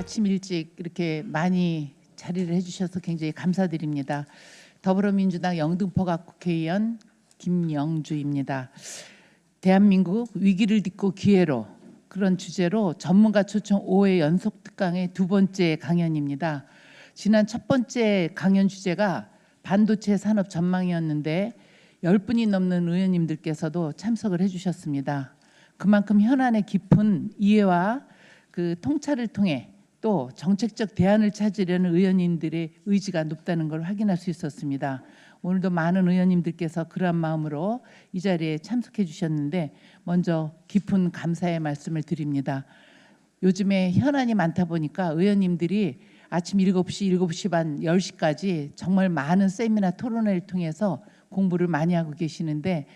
아침 일찍 이렇게 많이 자리를 해주셔서 굉장히 감사드립니다. 더불어민주당 영등포갑 국회의원 김영주입니다. 대한민국 위기를 딛고 기회로, 그런 주제로 전문가 초청 5회 연속 특강의 두 번째 강연입니다. 지난 첫 번째 강연 주제가 반도체 산업 전망이었는데 10분이 넘는 의원님들께서도 참석을 해주셨습니다. 그만큼 현안의 깊은 이해와 그 통찰을 통해 또 정책적 대안을 찾으려는 의원님들의 의지가 높다는 걸 확인할 수 있었습니다. 오늘도 많은 의원님들께서 그러한 마음으로 이 자리에 참석해 주셨는데 먼저 깊은 감사의 말씀을 드립니다. 요즘에 현안이 많다 보니까 의원님들이 아침 7시, 7시 반, 10시까지 정말 많은 세미나 토론회를 통해서 공부를 많이 하고 계시는데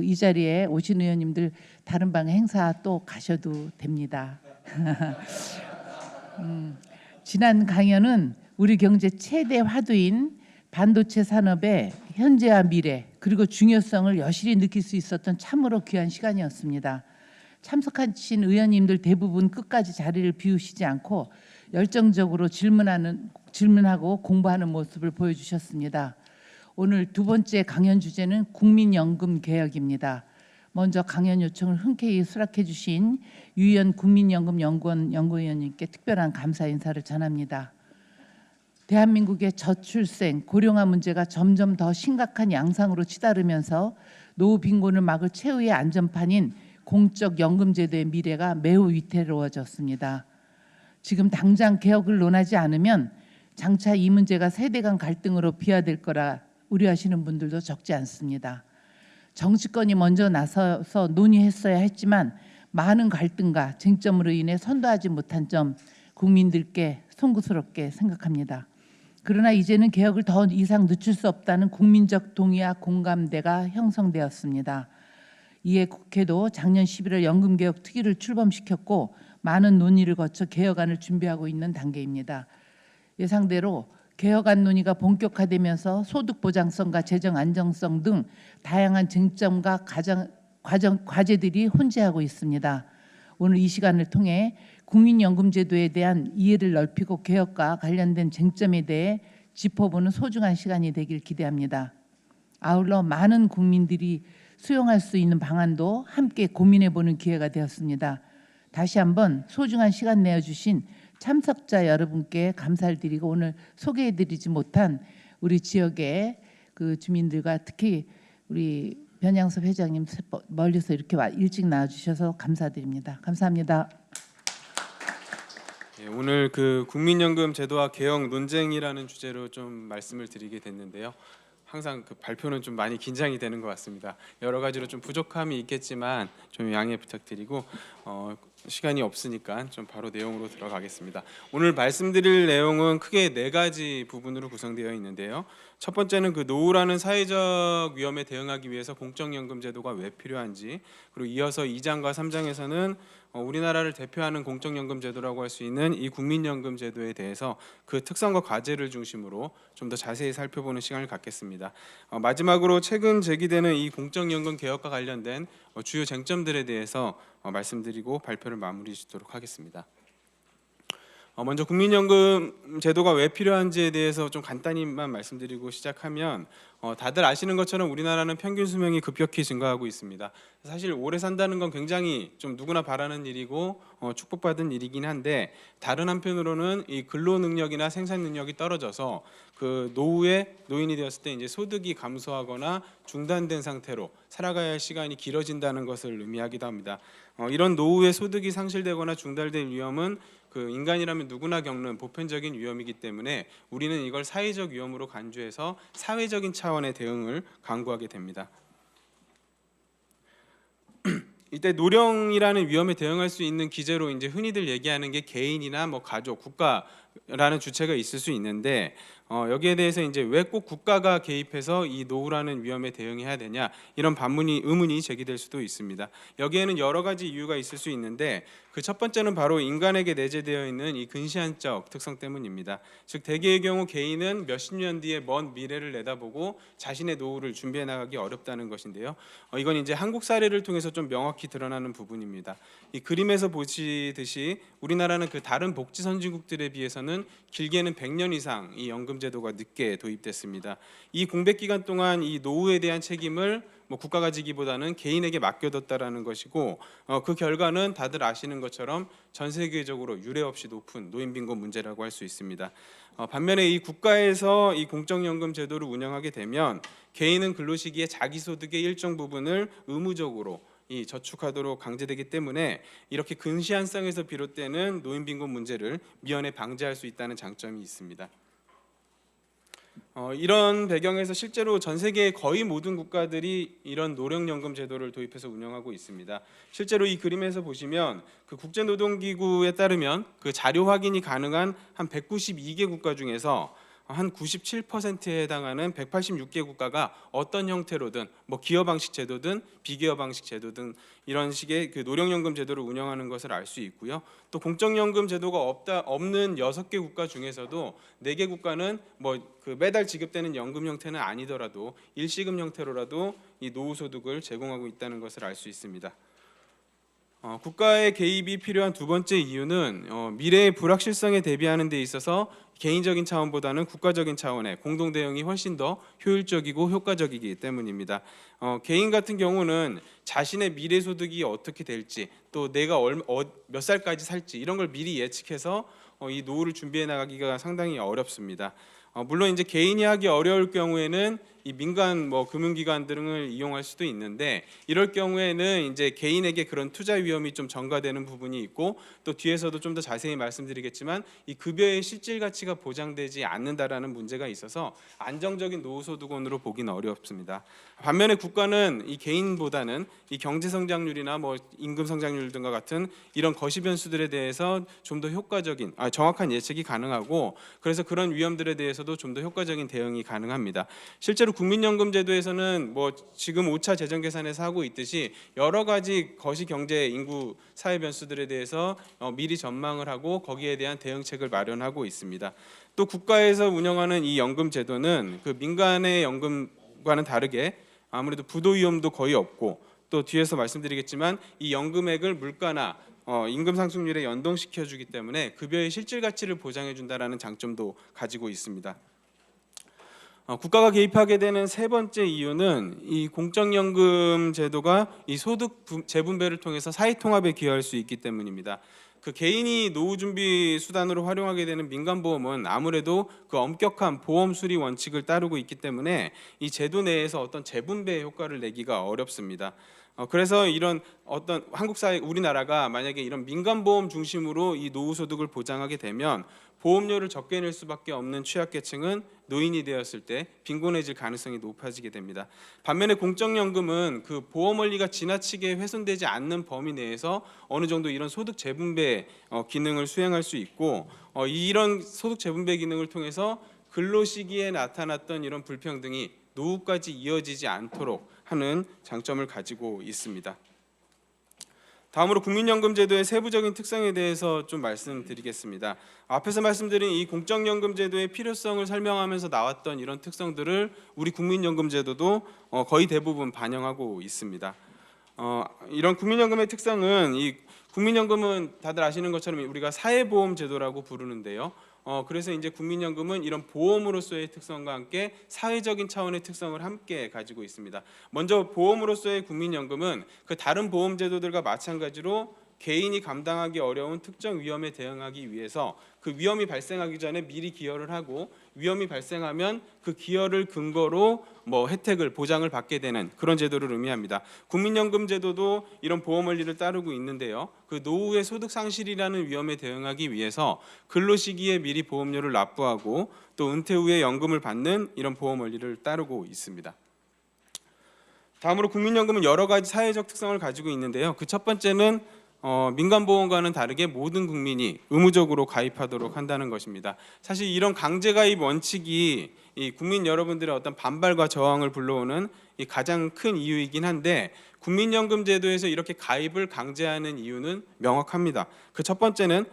이 자리에 오신 의원님들 다른 방 행사 또 가셔도 됩니다. 지난 강연은 우리 경제 최대 화두인 반도체 산업의 현재와 미래 그리고 중요성을 여실히 느낄 수 있었던 참으로 귀한 시간이었습니다. 참석하신 의원님들 대부분 끝까지 자리를 비우시지 않고 열정적으로 질문하고 공부하는 모습을 보여주셨습니다. 오늘 두 번째 강연 주제는 국민연금 개혁입니다. 먼저 강연 요청을 흔쾌히 수락해 주신 유희연 국민연금 연구원 연구위원님께 특별한 감사 인사를 전합니다. 대한민국의 저출생, 고령화 문제가 점점 더 심각한 양상으로 치달으면서 노후 빈곤을 막을 최후의 안전판인 공적연금제도의 미래가 매우 위태로워졌습니다. 지금 당장 개혁을 논하지 않으면 장차 이 문제가 세대 간 갈등으로 비화될 거라 우려하시는 분들도 적지 않습니다. 정치권이 먼저 나서서 논의했어야 했지만 많은 갈등과 쟁점으로 인해 선도하지 못한 점 국민들께 송구스럽게 생각합니다. 그러나 이제는 개혁을 더 이상 늦출 수 없다는 국민적 동의와 공감대가 형성되었습니다. 이에 국회도 작년 11월 연금개혁 특위를 출범시켰고 많은 논의를 거쳐 개혁안을 준비하고 있는 단계입니다. 예상대로 개혁안 논의가 본격화되면서 소득 보장성과 재정 안정성 등 다양한 쟁점과 과제들이 혼재하고 있습니다. 오늘 이 시간을 통해 국민연금제도에 대한 이해를 넓히고 개혁과 관련된 쟁점에 대해 짚어보는 소중한 시간이 되길 기대합니다. 아울러 많은 국민들이 수용할 수 있는 방안도 함께 고민해보는 기회가 되었습니다. 다시 한번 소중한 시간 내어주신 참석자 여러분께 감사를 드리고 오늘 소개해드리지 못한 우리 지역의 그 주민들과 특히 우리 변양섭 회장님 멀리서 이렇게 일찍 나와주셔서 감사드립니다. 감사합니다. 네, 오늘 그 국민연금 제도화 개혁 논쟁이라는 주제로 좀 말씀을 드리게 됐는데요. 항상 그 발표는 좀 많이 긴장이 되는 것 같습니다. 여러 가지로 좀 부족함이 있겠지만 좀 양해 부탁드리고 시간이 없으니까 좀 바로 내용으로 들어가겠습니다. 오늘 말씀드릴 내용은 크게 4가지 부분으로 구성되어 있는데요. 첫 번째는 그 노후라는 사회적 위험에 대응하기 위해서 공적연금 제도가 왜 필요한지, 그리고 이어서 2장과 3장에서는 우리나라를 대표하는 공적연금 제도라고 할 수 있는 이 국민연금 제도에 대해서 그 특성과 과제를 중심으로 좀 더 자세히 살펴보는 시간을 갖겠습니다. 마지막으로 최근 제기되는 이 공적연금 개혁과 관련된 주요 쟁점들에 대해서 말씀드리고 발표를 마무리 짓도록 하겠습니다. 먼저 국민연금 제도가 왜 필요한지에 대해서 좀 간단히만 말씀드리고 시작하면 다들 아시는 것처럼 우리나라는 평균 수명이 급격히 증가하고 있습니다. 사실 오래 산다는 건 굉장히 좀 누구나 바라는 일이고 축복받은 일이긴 한데 다른 한편으로는 이 근로 능력이나 생산 능력이 떨어져서 그 노후에 노인이 되었을 때 이제 소득이 감소하거나 중단된 상태로 살아가야 할 시간이 길어진다는 것을 의미하기도 합니다. 이런 노후에 소득이 상실되거나 중단될 위험은 그 인간이라면 누구나 겪는 보편적인 위험이기 때문에 우리는 이걸 사회적 위험으로 간주해서 사회적인 차원의 대응을 강구하게 됩니다. 이때 노령이라는 위험에 대응할 수 있는 기제로 이제 흔히들 얘기하는 게 개인이나 뭐 가족, 국가 노후라는 주체가 있을 수 있는데 여기에 대해서 이제 왜 꼭 국가가 개입해서 이 노후라는 위험에 대응해야 되냐 이런 의문이 제기될 수도 있습니다. 여기에는 여러 가지 이유가 있을 수 있는데 그 첫 번째는 바로 인간에게 내재되어 있는 이 근시안적 특성 때문입니다. 즉 대개의 경우 개인은 몇십 년 뒤에 먼 미래를 내다보고 자신의 노후를 준비해 나가기 어렵다는 것인데요. 이건 이제 한국 사례를 통해서 좀 명확히 드러나는 부분입니다. 이 그림에서 보시듯이 우리나라는 그 다른 복지 선진국들에 비해서는 길게는 100년 이상 이 연금 제도가 늦게 도입됐습니다. 이 공백 기간 동안 이 노후에 대한 책임을 국가가 지기보다는 개인에게 맡겨뒀다라는 것이고 그 결과는 다들 아시는 것처럼 전 세계적으로 유례 없이 높은 노인 빈곤 문제라고 할 수 있습니다. 반면에 이 국가에서 이 공적연금 제도를 운영하게 되면 개인은 근로 시기에 자기 소득의 일정 부분을 의무적으로 이 저축하도록 강제되기 때문에 이렇게 근시안성에서 비롯되는 노인 빈곤 문제를 미연에 방지할 수 있다는 장점이 있습니다. 이런 배경에서 실제로 전 세계의 거의 모든 국가들이 이런 노령연금 제도를 도입해서 운영하고 있습니다. 실제로 이 그림에서 보시면 그 국제노동기구에 따르면 그 자료 확인이 가능한 한 192개 국가 중에서 한 97%에 해당하는 186개 국가가 어떤 형태로든 기여 방식 제도든 비기여 방식 제도든 이런 식의 그 노령연금 제도를 운영하는 것을 알 수 있고요. 또 공적연금 제도가 없는 6개 국가 중에서도 4개 국가는 그 매달 지급되는 연금 형태는 아니더라도 일시금 형태로라도 이 노후 소득을 제공하고 있다는 것을 알 수 있습니다. 국가의 개입이 필요한 두 번째 이유는 미래의 불확실성에 대비하는 데 있어서 개인적인 차원보다는 국가적인 차원의 공동 대응이 훨씬 더 효율적이고 효과적이기 때문입니다. 개인 같은 경우는 자신의 미래 소득이 어떻게 될지 또 내가 몇 살까지 살지 이런 걸 미리 예측해서 이 노후를 준비해 나가기가 상당히 어렵습니다. 물론 이제 개인이 하기 어려울 경우에는 이 민간 금융기관 등을 이용할 수도 있는데 이럴 경우에는 이제 개인에게 그런 투자 위험이 좀 전가되는 부분이 있고 또 뒤에서도 좀 더 자세히 말씀드리겠지만 이 급여의 실질 가치가 보장되지 않는다라는 문제가 있어서 안정적인 노후 소득원으로 보기는 어렵습니다. 반면에 국가는 이 개인보다는 이 경제 성장률이나 임금 성장률 등과 같은 이런 거시 변수들에 대해서 좀 더 정확한 예측이 가능하고 그래서 그런 위험들에 대해서도 좀 더 효과적인 대응이 가능합니다. 실제로 국민연금 제도에서는 지금 5차 재정 계산에서 하고 있듯이 여러 가지 거시 경제 인구 사회 변수들에 대해서 미리 전망을 하고 거기에 대한 대응책을 마련하고 있습니다. 또 국가에서 운영하는 이 연금 제도는 그 민간의 연금과는 다르게 아무래도 부도 위험도 거의 없고 또 뒤에서 말씀드리겠지만 이 연금액을 물가나 임금 상승률에 연동시켜 주기 때문에 급여의 실질 가치를 보장해 준다라는 장점도 가지고 있습니다. 국가가 개입하게 되는 세 번째 이유는 이 공적연금 제도가 이 소득 재분배를 통해서 사회 통합에 기여할 수 있기 때문입니다. 그 개인이 노후 준비 수단으로 활용하게 되는 민간보험은 아무래도 그 엄격한 보험 수리 원칙을 따르고 있기 때문에 이 제도 내에서 어떤 재분배 효과를 내기가 어렵습니다. 그래서 이런 어떤 한국 사회 우리나라가 만약에 이런 민간보험 중심으로 이 노후 소득을 보장하게 되면 보험료를 적게 낼 수밖에 없는 취약계층은 노인이 되었을 때 빈곤해질 가능성이 높아지게 됩니다. 반면에 공적연금은 그 보험 원리가 지나치게 훼손되지 않는 범위 내에서 어느 정도 이런 소득 재분배 기능을 수행할 수 있고 이런 소득 재분배 기능을 통해서 근로 시기에 나타났던 이런 불평등이 노후까지 이어지지 않도록 하는 장점을 가지고 있습니다. 다음으로 국민연금 제도의 세부적인 특성에 대해서 좀 말씀드리겠습니다. 앞에서 말씀드린 이 공적연금 제도의 필요성을 설명하면서 나왔던 이런 특성들을 우리 국민연금 제도도 거의 대부분 반영하고 있습니다. 이런 국민연금의 특성은 이 국민연금은 다들 아시는 것처럼 우리가 사회보험 제도라고 부르는데요. 그래서 이제 국민연금은 이런 보험으로서의 특성과 함께 사회적인 차원의 특성을 함께 가지고 있습니다. 먼저 보험으로서의 국민연금은 그 다른 보험 제도들과 마찬가지로 개인이 감당하기 어려운 특정 위험에 대응하기 위해서 그 위험이 발생하기 전에 미리 기여를 하고 위험이 발생하면 그 기여를 근거로 혜택을 보장을 받게 되는 그런 제도를 의미합니다. 국민연금 제도도 이런 보험 원리를 따르고 있는데요. 그 노후의 소득 상실이라는 위험에 대응하기 위해서 근로 시기에 미리 보험료를 납부하고 또 은퇴 후에 연금을 받는 이런 보험 원리를 따르고 있습니다. 다음으로 국민연금은 여러 가지 사회적 특성을 가지고 있는데요. 그 첫 번째는 민간보험과는 다르게 모든 국민이 의무적으로 가입하도록 한다는 것입니다. 사실 이런 강제 가입 원칙이 이 국민 여러분들의 어떤 반발과 저항을 불러오는 이 가장 큰 이유이긴 한데, 국민연금 제도에서 이렇게 가입을 강제하는 이유는 명확합니다. 그 첫 번째는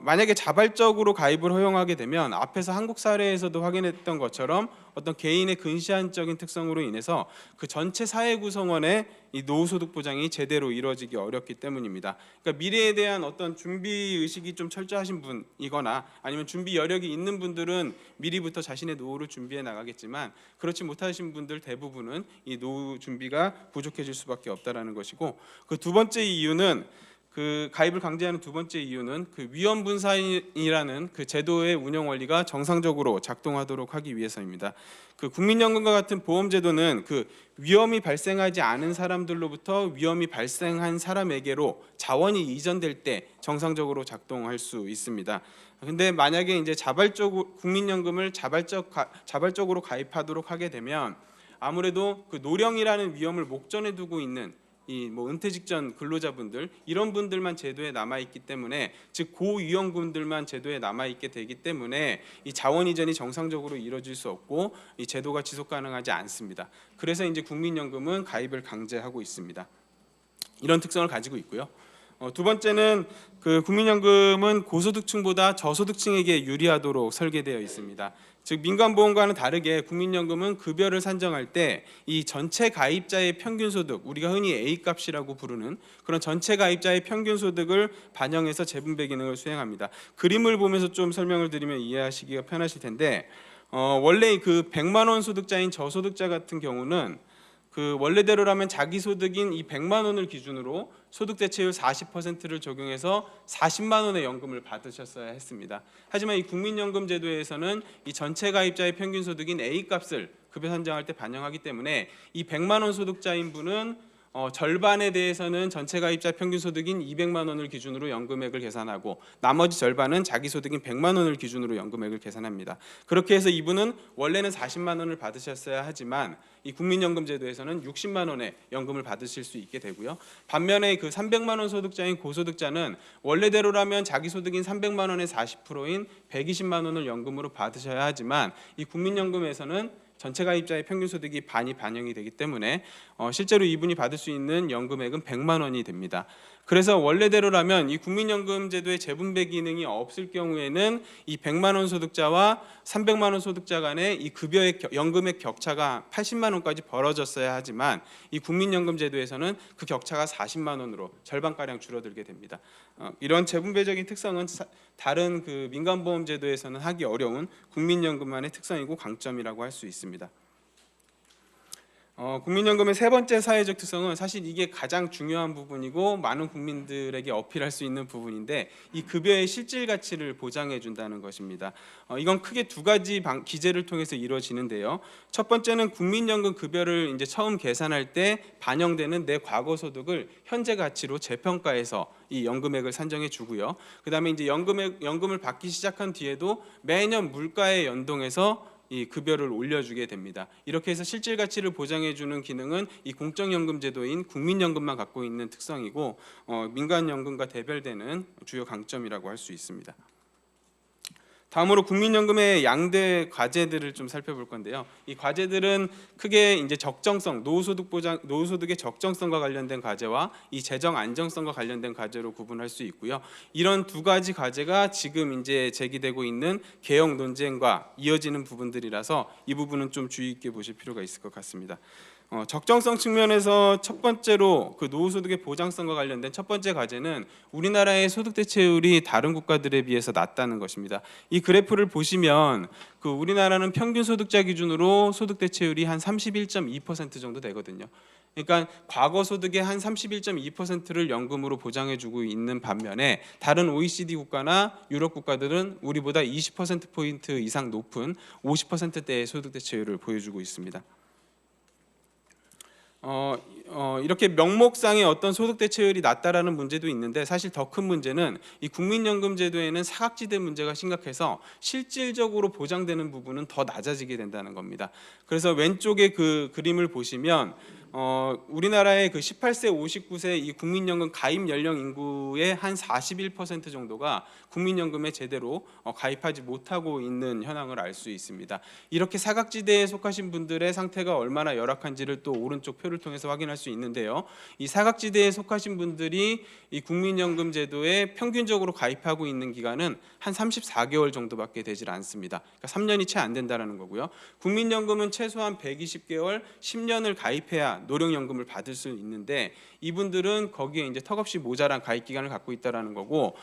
만약에 자발적으로 가입을 허용하게 되면 앞에서 한국 사례에서도 확인했던 것처럼 어떤 개인의 근시안적인 특성으로 인해서 그 전체 사회 구성원의 이 노후소득 보장이 제대로 이루어지기 어렵기 때문입니다. 그러니까 미래에 대한 어떤 준비 의식이 좀 철저하신 분이거나 아니면 준비 여력이 있는 분들은 미리부터 자신의 노후를 준비해 나가겠지만, 그렇지 못하신 분들 대부분은 이 노후 준비가 부족해질 수밖에 없다라는 것이고, 그 두 번째 이유는 그 가입을 강제하는 두 번째 이유는 그 위험 분산이라는 그 제도의 운영 원리가 정상적으로 작동하도록 하기 위해서입니다. 그 국민연금과 같은 보험 제도는 그 위험이 발생하지 않은 사람들로부터 위험이 발생한 사람에게로 자원이 이전될 때 정상적으로 작동할 수 있습니다. 근데 만약에 이제 자발적으로 국민연금을 자발적으로 가입하도록 하게 되면 아무래도 그 노령이라는 위험을 목전에 두고 있는 이 은퇴 직전 근로자분들, 이런 분들만 제도에 남아 있기 때문에, 즉 고위험군들만 제도에 남아 있게 되기 때문에 이 자원 이전이 정상적으로 이루어질 수 없고 이 제도가 지속 가능하지 않습니다. 그래서 이제 국민연금은 가입을 강제하고 있습니다. 이런 특성을 가지고 있고요. 두 번째는 그 국민연금은 고소득층보다 저소득층에게 유리하도록 설계되어 있습니다. 즉 민간보험과는 다르게 국민연금은 급여를 산정할 때 이 전체 가입자의 평균 소득, 우리가 흔히 A값이라고 부르는 그런 전체 가입자의 평균 소득을 반영해서 재분배 기능을 수행합니다. 그림을 보면서 좀 설명을 드리면 이해하시기가 편하실 텐데, 원래 그 100만 원 소득자인 저소득자 같은 경우는 그 원래대로라면 자기 소득인 이 100만 원을 기준으로 소득 대체율 40%를 적용해서 40만 원의 연금을 받으셨어야 했습니다. 하지만 이 국민연금 제도에서는 이 전체 가입자의 평균 소득인 A 값을 급여 산정할 때 반영하기 때문에 이 100만 원 소득자인 분은 절반에 대해서는 전체 가입자 평균 소득인 200만 원을 기준으로 연금액을 계산하고, 나머지 절반은 자기 소득인 100만 원을 기준으로 연금액을 계산합니다. 그렇게 해서 이분은 원래는 40만 원을 받으셨어야 하지만 이 국민연금 제도에서는 60만 원의 연금을 받으실 수 있게 되고요. 반면에 그 300만 원 소득자인 고소득자는 원래대로라면 자기 소득인 300만 원의 40%인 120만 원을 연금으로 받으셔야 하지만 이 국민연금에서는 전체 가입자의 평균 소득이 반이 반영이 되기 때문에 실제로 이분이 받을 수 있는 연금액은 100만 원이 됩니다. 그래서 원래대로라면 이 국민연금 제도의 재분배 기능이 없을 경우에는 이 100만 원 소득자와 300만 원 소득자 간의 이 급여의 연금액 격차가 80만 원까지 벌어졌어야 하지만 이 국민연금 제도에서는 그 격차가 40만 원으로 절반가량 줄어들게 됩니다. 이런 재분배적인 특성은 다른 그 민간보험 제도에서는 하기 어려운 국민연금만의 특성이고 강점이라고 할 수 있습니다. 국민연금의 세 번째 사회적 특성은 사실 이게 가장 중요한 부분이고 많은 국민들에게 어필할 수 있는 부분인데, 이 급여의 실질 가치를 보장해 준다는 것입니다. 이건 크게 두 가지 기제를 통해서 이루어지는데요. 첫 번째는 국민연금 급여를 이제 처음 계산할 때 반영되는 내 과거 소득을 현재 가치로 재평가해서 이 연금액을 산정해 주고요. 그다음에 이제 연금을 받기 시작한 뒤에도 매년 물가에 연동해서 이 급여를 올려주게 됩니다. 이렇게 해서 실질 가치를 보장해주는 기능은 이 공적연금 제도인 국민연금만 갖고 있는 특성이고, 민간연금과 대별되는 주요 강점이라고 할 수 있습니다. 다음으로 국민연금의 양대 과제들을 좀 살펴볼 건데요. 이 과제들은 크게 이제 적정성, 노후소득의 적정성과 관련된 과제와 이 재정 안정성과 관련된 과제로 구분할 수 있고요. 이런 두 가지 과제가 지금 이제 제기되고 있는 개혁 논쟁과 이어지는 부분들이라서 이 부분은 좀 주의 있게 보실 필요가 있을 것 같습니다. 적정성 측면에서 첫 번째로 그 노후소득의 보장성과 관련된 첫 번째 과제는 우리나라의 소득 대체율이 다른 국가들에 비해서 낮다는 것입니다. 이 그래프를 보시면 그 우리나라는 평균 소득자 기준으로 소득 대체율이 한 31.2% 정도 되거든요. 그러니까 과거 소득의 한 31.2%를 연금으로 보장해주고 있는 반면에 다른 OECD 국가나 유럽 국가들은 우리보다 20%포인트 이상 높은 50%대의 소득 대체율을 보여주고 있습니다. 이렇게 명목상의 어떤 소득 대체율이 낮다라는 문제도 있는데, 사실 더 큰 문제는 이 국민연금 제도에는 사각지대 문제가 심각해서 실질적으로 보장되는 부분은 더 낮아지게 된다는 겁니다. 그래서 왼쪽에 그 그림을 보시면 우리나라의 그 18세 59세 이 국민연금 가입 연령 인구의 한 41% 정도가 국민연금에 제대로 가입하지 못하고 있는 현황을 알 수 있습니다. 이렇게 사각지대에 속하신 분들의 상태가 얼마나 열악한지를 또 오른쪽 표를 통해서 확인할 수 있는데요. 이 사각지대에 속하신 분들이 이 국민연금 제도에 평균적으로 가입하고 있는 기간은 한 34개월 정도밖에 되질 않습니다. 그러니까 3년이 채 안 된다는 거고요. 국민연금은 최소한 120개월, 10년을 가입해야 노령연금을 받을 수 있는데 이분들은 거기에 이제 턱없이 모자란 가입 기간을 갖고 있다라는 거고,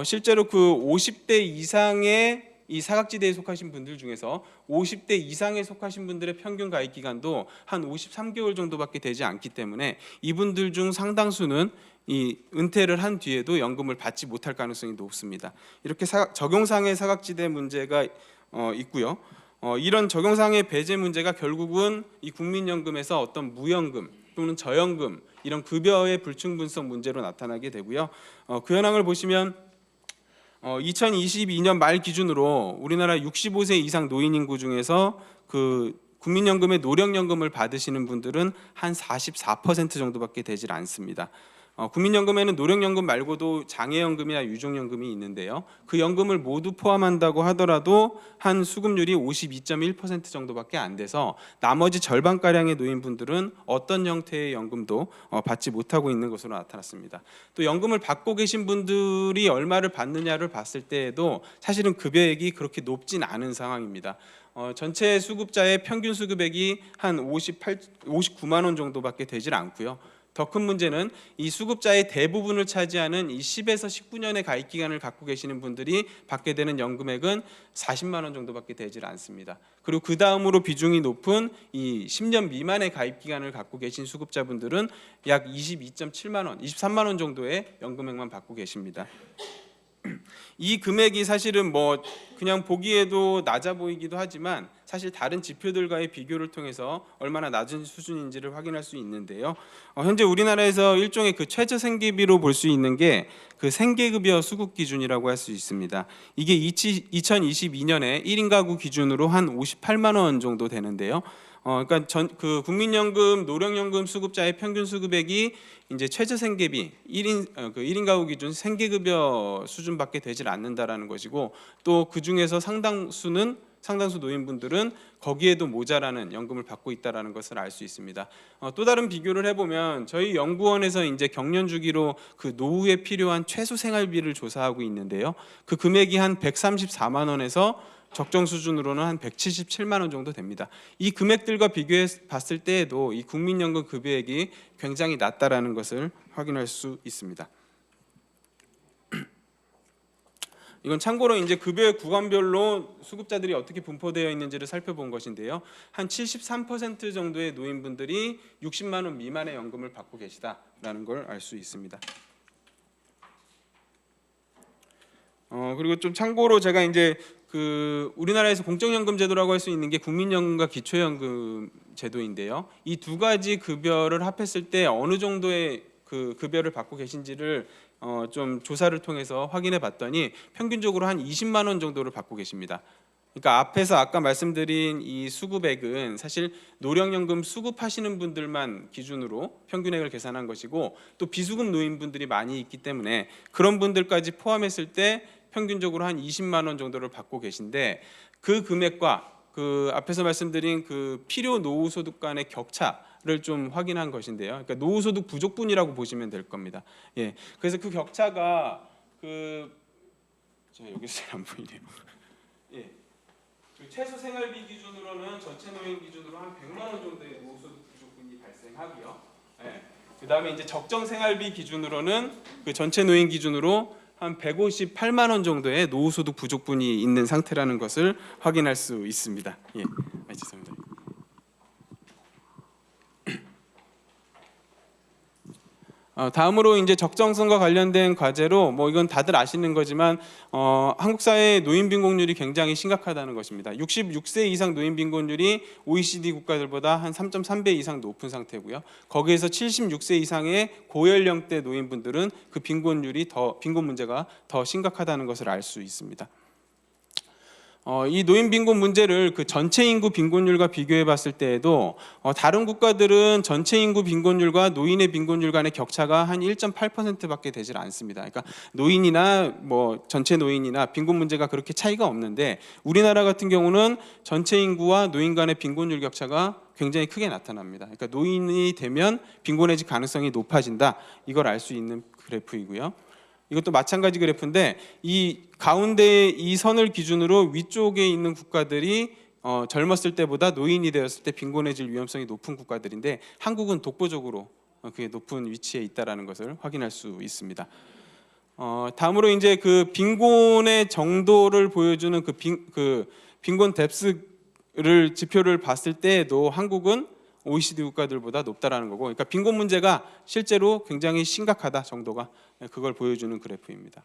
실제로 그 50대 이상의 이 사각지대에 속하신 분들 중에서 50대 이상에 속하신 분들의 평균 가입 기간도 한 53개월 정도밖에 되지 않기 때문에 이분들 중 상당수는 이 은퇴를 한 뒤에도 연금을 받지 못할 가능성이 높습니다. 이렇게 적용상의 사각지대 문제가 있고요. 이런 적용상의 배제 문제가 결국은 이 국민연금에서 어떤 무연금 또는 저연금 이런 급여의 불충분성 문제로 나타나게 되고요. 그 현황을 보시면 2022년 말 기준으로 우리나라 65세 이상 노인 인구 중에서 그 국민연금의 노령연금을 받으시는 분들은 한 44% 정도밖에 되질 않습니다. 국민연금에는 노령연금 말고도 장애연금이나 유족연금이 있는데요. 그 연금을 모두 포함한다고 하더라도 한 수급률이 52.1% 정도밖에 안 돼서 나머지 절반가량의 노인분들은 어떤 형태의 연금도 받지 못하고 있는 것으로 나타났습니다. 또 연금을 받고 계신 분들이 얼마를 받느냐를 봤을 때에도 사실은 급여액이 그렇게 높진 않은 상황입니다. 전체 수급자의 평균 수급액이 한 59만 원 정도밖에 되질 않고요. 더 큰 문제는 이 수급자의 대부분을 차지하는 이 10에서 19년의 가입 기간을 갖고 계시는 분들이 받게 되는 연금액은 40만 원 정도밖에 되질 않습니다. 그리고 그 다음으로 비중이 높은 이 10년 미만의 가입 기간을 갖고 계신 수급자분들은 약 22.7만 원, 23만 원 정도의 연금액만 받고 계십니다. 이 금액이 사실은 뭐 그냥 보기에도 낮아 보이기도 하지만 사실 다른 지표들과의 비교를 통해서 얼마나 낮은 수준인지를 확인할 수 있는데요. 현재 우리나라에서 일종의 그 최저 생계비로 볼 수 있는 게 그 생계급여 수급 기준이라고 할 수 있습니다. 이게 2022년에 1인 가구 기준으로 한 58만 원 정도 되는데요. 그러니까 그 국민연금, 노령연금 수급자의 평균 수급액이 이제 최저 생계비 1인 가구 기준 생계급여 수준밖에 되질 않는다라는 것이고, 또 그 중에서 상당수 노인분들은 거기에도 모자라는 연금을 받고 있다라는 것을 알 수 있습니다. 또 다른 비교를 해보면 저희 연구원에서 이제 경년 주기로 그 노후에 필요한 최소 생활비를 조사하고 있는데요. 그 금액이 한 134만 원에서 적정 수준으로는 한 177만 원 정도 됩니다. 이 금액들과 비교해 봤을 때에도 이 국민연금 급여액이 굉장히 낮다라는 것을 확인할 수 있습니다. 이건 참고로 이제 급여의 구간별로 수급자들이 어떻게 분포되어 있는지를 살펴본 것인데요. 한 73% 정도의 노인분들이 60만 원 미만의 연금을 받고 계시다라는 걸 알 수 있습니다. 그리고 좀 참고로 제가 이제 그 우리나라에서 공적연금 제도라고 할 수 있는 게 국민연금과 기초연금 제도인데요. 이 두 가지 급여를 합했을 때 어느 정도의 그 급여를 받고 계신지를 좀 조사를 통해서 확인해 봤더니 평균적으로 한 20만 원 정도를 받고 계십니다. 그러니까 앞에서 아까 말씀드린 이 수급액은 사실 노령연금 수급하시는 분들만 기준으로 평균액을 계산한 것이고, 또 비수급 노인분들이 많이 있기 때문에 그런 분들까지 포함했을 때 평균적으로 한 20만 원 정도를 받고 계신데, 그 금액과 그 앞에서 말씀드린 그 필요 노후 소득 간의 격차를 좀 확인한 것인데요. 그러니까 노후 소득 부족분이라고 보시면 될 겁니다. 예, 그래서 그 격차가 여기서 잘 안 보이네요. 예, 최소 생활비 기준으로는 전체 노인 기준으로 한 100만 원 정도의 노후 소득 부족분이 발생하고요. 예, 그다음에 이제 적정 생활비 기준으로는 그 전체 노인 기준으로 한 158만 원 정도의 노후소득 부족분이 있는 상태라는 것을 확인할 수 있습니다. 예, 죄송합니다. 다음으로 이제 적정성과 관련된 과제로 뭐 이건 다들 아시는 거지만 한국 사회의 노인 빈곤율이 굉장히 심각하다는 것입니다. 66세 이상 노인 빈곤율이 OECD 국가들보다 한 3.3배 이상 높은 상태고요. 거기에서 76세 이상의 고연령대 노인분들은 그 빈곤 문제가 더 심각하다는 것을 알 수 있습니다. 이 노인 빈곤 문제를 그 전체 인구 빈곤율과 비교해 봤을 때에도 다른 국가들은 전체 인구 빈곤율과 노인의 빈곤율 간의 격차가 한 1.8%밖에 되질 않습니다. 그러니까 노인이나 뭐 전체 노인이나 빈곤 문제가 그렇게 차이가 없는데 우리나라 같은 경우는 전체 인구와 노인 간의 빈곤율 격차가 굉장히 크게 나타납니다. 그러니까 노인이 되면 빈곤해질 가능성이 높아진다. 이걸 알 수 있는 그래프이고요. 이것도 마찬가지 그래프인데 이 가운데 이 선을 기준으로 위쪽에 있는 국가들이 젊었을 때보다 노인이 되었을 때 빈곤해질 위험성이 높은 국가들인데 한국은 독보적으로 그게 높은 위치에 있다라는 것을 확인할 수 있습니다. 다음으로 이제 그 빈곤의 정도를 보여주는 그 빈곤 뎁스를 지표를 봤을 때에도 한국은 OECD 국가들보다 높다라는 거고, 그러니까 빈곤 문제가 실제로 굉장히 심각하다 정도가 그걸 보여주는 그래프입니다.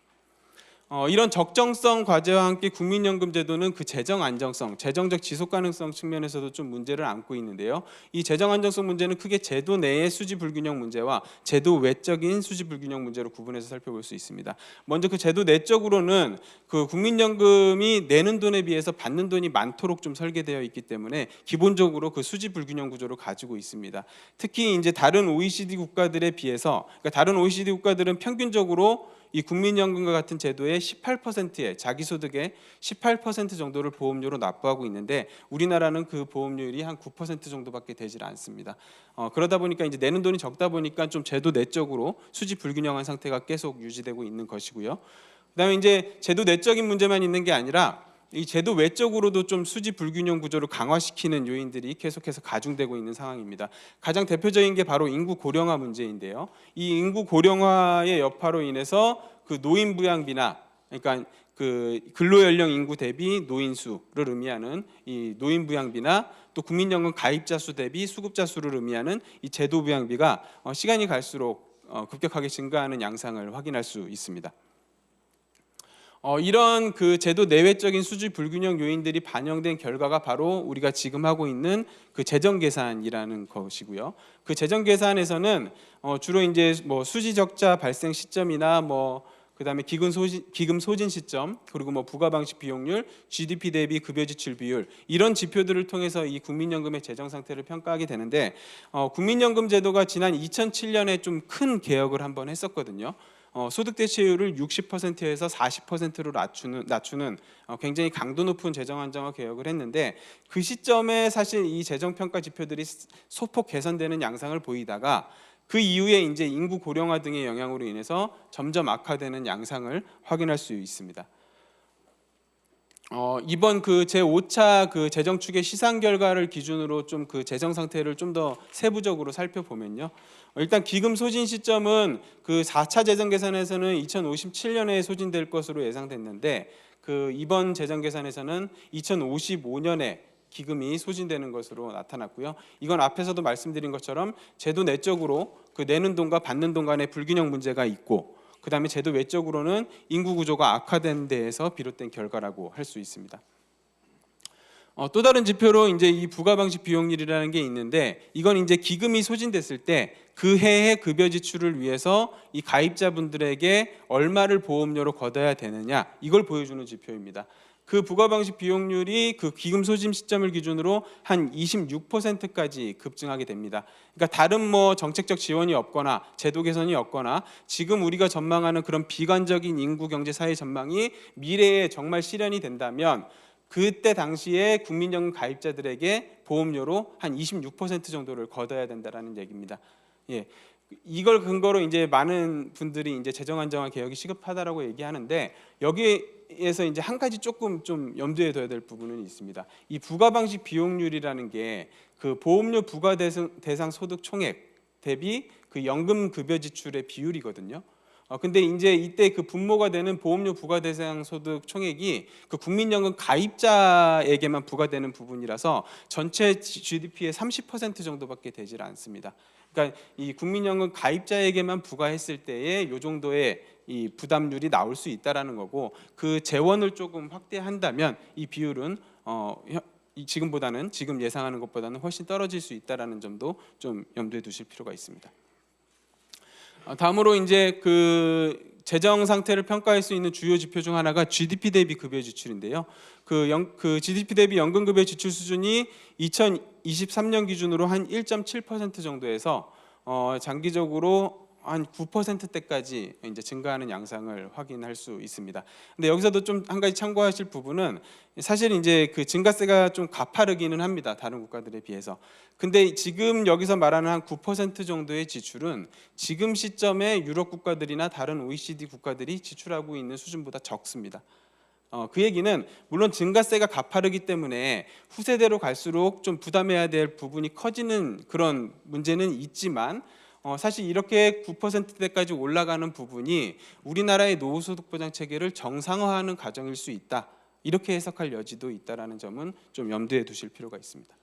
이런 적정성 과제와 함께 국민연금 제도는 그 재정 안정성, 재정적 지속 가능성 측면에서도 좀 문제를 안고 있는데요. 이 재정 안정성 문제는 크게 제도 내의 수지 불균형 문제와 제도 외적인 수지 불균형 문제로 구분해서 살펴볼 수 있습니다. 먼저 그 제도 내적으로는 그 국민연금이 내는 돈에 비해서 받는 돈이 많도록 좀 설계되어 있기 때문에 기본적으로 그 수지 불균형 구조를 가지고 있습니다. 특히 이제 다른 OECD 국가들에 비해서, 그러니까 다른 OECD 국가들은 평균적으로 이 국민연금과 같은 제도의 18%의 자기소득의 18% 정도를 보험료로 납부하고 있는데 우리나라는 그 보험료율이 한 9% 정도밖에 되질 않습니다. 그러다 보니까 이제 내는 돈이 적다 보니까 좀 제도 내적으로 수지 불균형한 상태가 계속 유지되고 있는 것이고요. 그다음에 이제 제도 내적인 문제만 있는 게 아니라 이 제도 외적으로도 좀 수지 불균형 구조를 강화시키는 요인들이 계속해서 가중되고 있는 상황입니다. 가장 대표적인 게 바로 인구 고령화 문제인데요. 이 인구 고령화의 여파로 인해서 그 노인 부양비나, 그러니까 그 근로연령 인구 대비 노인 수를 의미하는 이 노인 부양비나 또 국민연금 가입자 수 대비 수급자 수를 의미하는 이 제도 부양비가 시간이 갈수록 급격하게 증가하는 양상을 확인할 수 있습니다. 이런 그 제도 내외적인 수지 불균형 요인들이 반영된 결과가 바로 우리가 지금 하고 있는 그 재정 계산이라는 것이고요. 그 재정 계산에서는 주로 이제 뭐 수지 적자 발생 시점이나 뭐 그다음에 기금 소진 시점, 그리고 뭐 부가 방식 비용률, GDP 대비 급여 지출 비율, 이런 지표들을 통해서 이 국민연금의 재정 상태를 평가하게 되는데 국민연금 제도가 지난 2007년에 좀 큰 개혁을 한번 했었거든요. 소득 대체율을 60%에서 40%로 낮추는 굉장히 강도 높은 재정 안정화 개혁을 했는데 그 시점에 사실 이 재정 평가 지표들이 소폭 개선되는 양상을 보이다가 그 이후에 이제 인구 고령화 등의 영향으로 인해서 점점 악화되는 양상을 확인할 수 있습니다. 이번 그 제5차 그 재정 추계 시상 결과를 기준으로 좀 그 재정 상태를 좀 더 세부적으로 살펴보면요. 일단 기금 소진 시점은 그 4차 재정 계산에서는 2057년에 소진될 것으로 예상됐는데 그 이번 재정 계산에서는 2055년에 기금이 소진되는 것으로 나타났고요. 이건 앞에서도 말씀드린 것처럼 제도 내적으로 그 내는 돈과 받는 돈 간의 불균형 문제가 있고, 그다음에 제도 외적으로는 인구 구조가 악화된 데에서 비롯된 결과라고 할 수 있습니다. 또 다른 지표로 이제 이 부가 방식 비용률이라는 게 있는데 이건 이제 기금이 소진됐을 때 그 해의 급여 지출을 위해서 이 가입자분들에게 얼마를 보험료로 걷어야 되느냐, 이걸 보여주는 지표입니다. 그 부가 방식 비용률이 그 기금 소진 시점을 기준으로 한 26%까지 급증하게 됩니다. 그러니까 다른 뭐 정책적 지원이 없거나 제도 개선이 없거나 지금 우리가 전망하는 그런 비관적인 인구 경제 사회 전망이 미래에 정말 실현이 된다면 그때 당시에 국민연금 가입자들에게 보험료로 한 26% 정도를 걷어야 된다라는 얘기입니다. 예. 이걸 근거로 이제 많은 분들이 이제 재정 안정화 개혁이 시급하다라고 얘기하는데 여기에서 이제 한 가지 조금 좀 염두에 둬야 될 부분은 있습니다. 이 부가 방식 비용률이라는 게 그 보험료 부과 대상 소득 총액 대비 그 연금 급여 지출의 비율이거든요. 근데 이제 이때 그 분모가 되는 보험료 부과 대상 소득 총액이 그 국민연금 가입자에게만 부과되는 부분이라서 전체 GDP의 30% 정도밖에 되질 않습니다. 그러니까 이 국민연금 가입자에게만 부과했을 때에 이 정도의 이 부담률이 나올 수 있다라는 거고, 그 재원을 조금 확대한다면 이 비율은 지금보다는 지금 예상하는 것보다는 훨씬 떨어질 수 있다라는 점도 좀 염두에 두실 필요가 있습니다. 다음으로 이제 그 재정 상태를 평가할 수 있는 주요 지표 중 하나가 GDP 대비 급여 지출인데요. 그 GDP 대비 연금급여 지출 수준이 2023년 기준으로 한 1.7% 정도에서 장기적으로 한 9%대까지 이제 증가하는 양상을 확인할 수 있습니다. 근데 여기서도 좀 한 가지 참고하실 부분은 사실 이제 그 증가세가 좀 가파르기는 합니다. 다른 국가들에 비해서. 근데 지금 여기서 말하는 한 9% 정도의 지출은 지금 시점에 유럽 국가들이나 다른 OECD 국가들이 지출하고 있는 수준보다 적습니다. 그 얘기는 물론 증가세가 가파르기 때문에 후세대로 갈수록 좀 부담해야 될 부분이 커지는 그런 문제는 있지만 사실 이렇게 9%대까지 올라가는 부분이 우리나라의 노후소득 보장 체계를 정상화하는 과정일 수 있다. 이렇게 해석할 여지도 있다라는 점은 좀 염두에 두실 필요가 있습니다.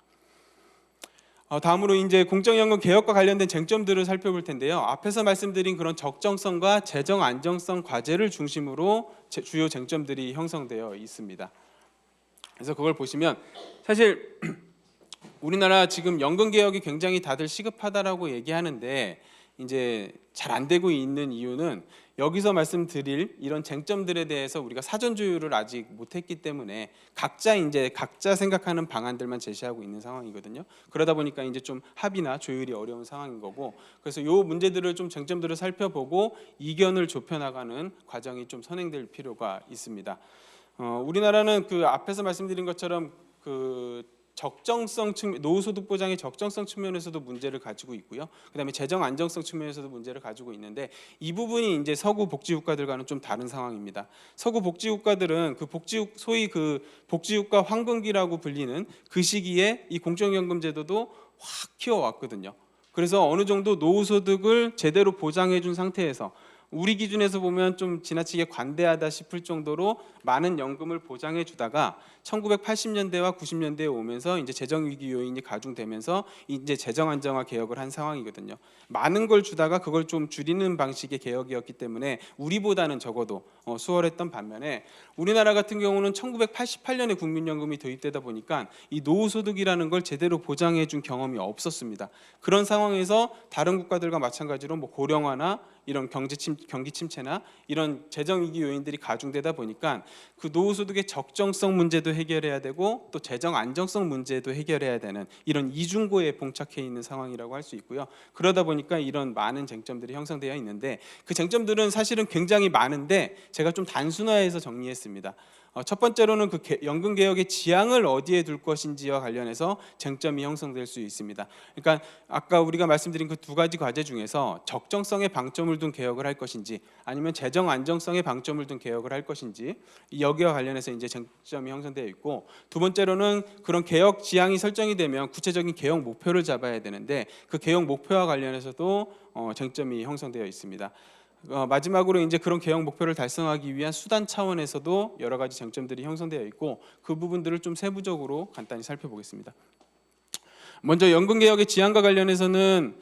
다음으로 이제 공적연금 개혁과 관련된 쟁점들을 살펴볼 텐데요. 앞에서 말씀드린 그런 적정성과 재정 안정성 과제를 중심으로 주요 쟁점들이 형성되어 있습니다. 그래서 그걸 보시면 사실 우리나라 지금 연금 개혁이 굉장히 다들 시급하다라고 얘기하는데 이제 잘 안 되고 있는 이유는 여기서 말씀드릴 이런 쟁점들에 대해서 우리가 사전 조율을 아직 못했기 때문에 각자 생각하는 방안들만 제시하고 있는 상황이거든요. 그러다 보니까 이제 좀 합의나 조율이 어려운 상황인 거고, 그래서 이 문제들을 좀 쟁점들을 살펴보고 이견을 좁혀나가는 과정이 좀 선행될 필요가 있습니다. 우리나라는 그 앞에서 말씀드린 것처럼 그 적정성 측면, 노후소득 보장의 적정성 측면에서도 문제를 가지고 있고요. 그다음에 재정 안정성 측면에서도 문제를 가지고 있는데 이 부분이 이제 서구 복지 국가들과는 좀 다른 상황입니다. 서구 복지 국가들은 소위 그 복지국가 황금기라고 불리는 그 시기에 이 공적연금 제도도 확 키워왔거든요. 그래서 어느 정도 노후소득을 제대로 보장해준 상태에서 우리 기준에서 보면 좀 지나치게 관대하다 싶을 정도로 많은 연금을 보장해 주다가 1980년대와 90년대에 오면서 이제 재정 위기 요인이 가중되면서 이제 재정 안정화 개혁을 한 상황이거든요. 많은 걸 주다가 그걸 좀 줄이는 방식의 개혁이었기 때문에 우리보다는 적어도 수월했던 반면에 우리나라 같은 경우는 1988년에 국민연금이 도입되다 보니까 이 노후소득이라는 걸 제대로 보장해 준 경험이 없었습니다. 그런 상황에서 다른 국가들과 마찬가지로 뭐 고령화나 이런 경기 침체나 이런 재정 위기 요인들이 가중되다 보니까 그 노후소득의 적정성 문제도 해결해야 되고 또 재정 안정성 문제도 해결해야 되는 이런 이중고에 봉착해 있는 상황이라고 할 수 있고요. 그러다 보니까 이런 많은 쟁점들이 형성되어 있는데 그 쟁점들은 사실은 굉장히 많은데 제가 좀 단순화해서 정리했습니다. 첫 번째로는 그 연금 개혁의 지향을 어디에 둘 것인지와 관련해서 쟁점이 형성될 수 있습니다. 그러니까 아까 우리가 말씀드린 그 두 가지 과제 중에서 적정성에 방점을 둔 개혁을 할 것인지 아니면 재정 안정성에 방점을 둔 개혁을 할 것인지 여기와 관련해서 이제 쟁점이 형성되어 있고, 두 번째로는 그런 개혁 지향이 설정이 되면 구체적인 개혁 목표를 잡아야 되는데 그 개혁 목표와 관련해서도 쟁점이 형성되어 있습니다. 마지막으로 이제 그런 개혁 목표를 달성하기 위한 수단 차원에서도 여러 가지 쟁점들이 형성되어 있고 그 부분들을 좀 세부적으로 간단히 살펴보겠습니다. 먼저 연금 개혁의 지향과 관련해서는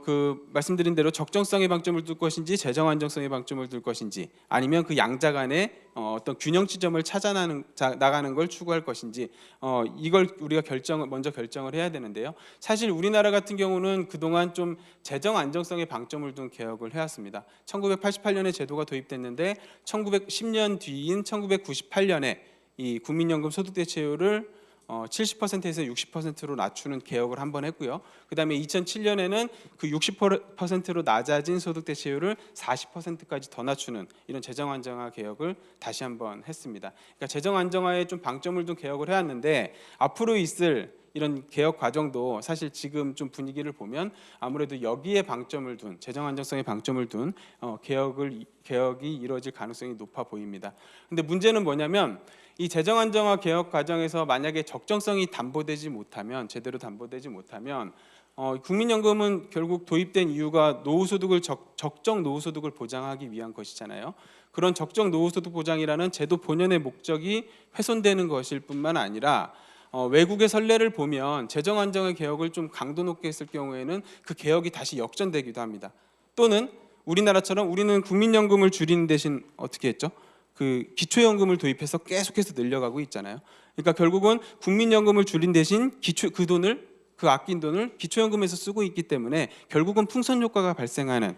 그 말씀드린 대로 적정성에 방점을 둘 것인지 재정 안정성에 방점을 둘 것인지 아니면 그 양자 간의 어떤 균형 지점을 찾아 나가는 걸 추구할 것인지 이걸 우리가 먼저 결정을 해야 되는데요. 사실 우리나라 같은 경우는 그동안 좀 재정 안정성에 방점을 둔 개혁을 해왔습니다. 1988년에 제도가 도입됐는데 1910년 뒤인 1998년에 이 국민연금 소득대체율을 70%에서 60%로 낮추는 개혁을 한번 했고요. 그다음에 2007년에는 그 60%로 낮아진 소득 대체율을 40%까지 더 낮추는 이런 재정 안정화 개혁을 다시 한번 했습니다. 그러니까 재정 안정화에 좀 방점을 둔 개혁을 해왔는데 앞으로 있을 이런 개혁 과정도 사실 지금 좀 분위기를 보면 아무래도 여기에 방점을 둔 재정 안정성에 방점을 둔 개혁이 이루어질 가능성이 높아 보입니다. 근데 문제는 뭐냐면 이 재정 안정화 개혁 과정에서 만약에 적정성이 제대로 담보되지 못하면 국민연금은 결국 도입된 이유가 적정 노후소득을 보장하기 위한 것이잖아요. 그런 적정 노후소득 보장이라는 제도 본연의 목적이 훼손되는 것일 뿐만 아니라 외국의 선례를 보면 재정 안정화 개혁을 좀 강도 높게 했을 경우에는 그 개혁이 다시 역전되기도 합니다. 또는 우리나라처럼 우리는 국민연금을 줄이는 대신 어떻게 했죠? 그 기초연금을 도입해서 계속해서 늘려가고 있잖아요. 그러니까 결국은 국민연금을 줄인 대신 그 아낀 돈을 기초연금에서 쓰고 있기 때문에 결국은 풍선 효과가 발생하는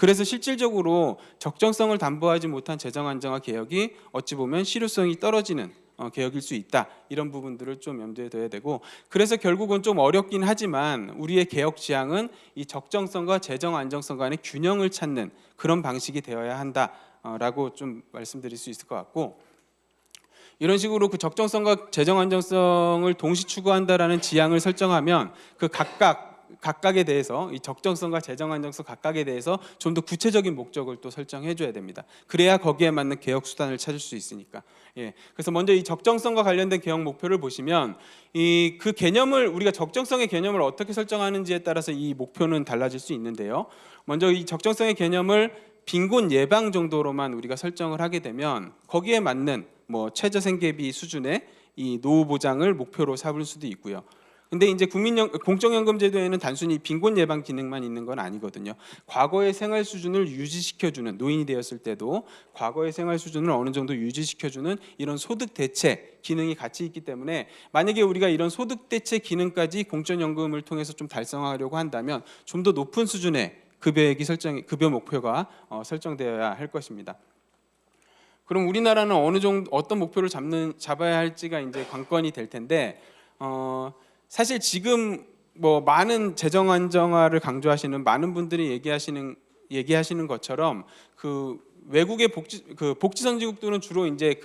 그래서 실질적으로 적정성을 담보하지 못한 재정 안정화 개혁이 어찌 보면 실효성이 떨어지는 개혁일 수 있다. 이런 부분들을 좀 염두에 둬야 되고, 그래서 결국은 좀 어렵긴 하지만 우리의 개혁 지향은 이 적정성과 재정 안정성 간의 균형을 찾는 그런 방식이 되어야 한다라고 좀 말씀드릴 수 있을 것 같고, 이런 식으로 그 적정성과 재정 안정성을 동시 추구한다라는 지향을 설정하면 그 각각에 대해서 이 적정성과 재정 안정성 각각에 대해서 좀 더 구체적인 목적을 또 설정해 줘야 됩니다. 그래야 거기에 맞는 개혁 수단을 찾을 수 있으니까. 예. 그래서 먼저 이 적정성과 관련된 개혁 목표를 보시면 이 그 개념을 우리가 적정성의 개념을 어떻게 설정하는지에 따라서 이 목표는 달라질 수 있는데요. 먼저 이 적정성의 개념을 빈곤 예방 정도로만 우리가 설정을 하게 되면 거기에 맞는 뭐 최저 생계비 수준의 이 노후 보장을 목표로 삼을 수도 있고요. 근데 이제 공적연금제도에는 단순히 빈곤 예방 기능만 있는 건 아니거든요. 과거의 생활 수준을 유지시켜주는, 노인이 되었을 때도 과거의 생활 수준을 어느 정도 유지시켜주는 이런 소득 대체 기능이 같이 있기 때문에, 만약에 우리가 이런 소득 대체 기능까지 공적연금을 통해서 좀 달성하려고 한다면 좀 더 높은 수준의 급여 목표가 설정되어야 할 것입니다. 그럼 우리나라는 어느 정도 어떤 목표를 잡아야 할지가 이제 관건이 될 텐데, 사실 지금 뭐 많은 재정 안정화를 강조하시는 많은 분들이 얘기하시는 것처럼 그 외국의 복지 선진국들은 주로 이제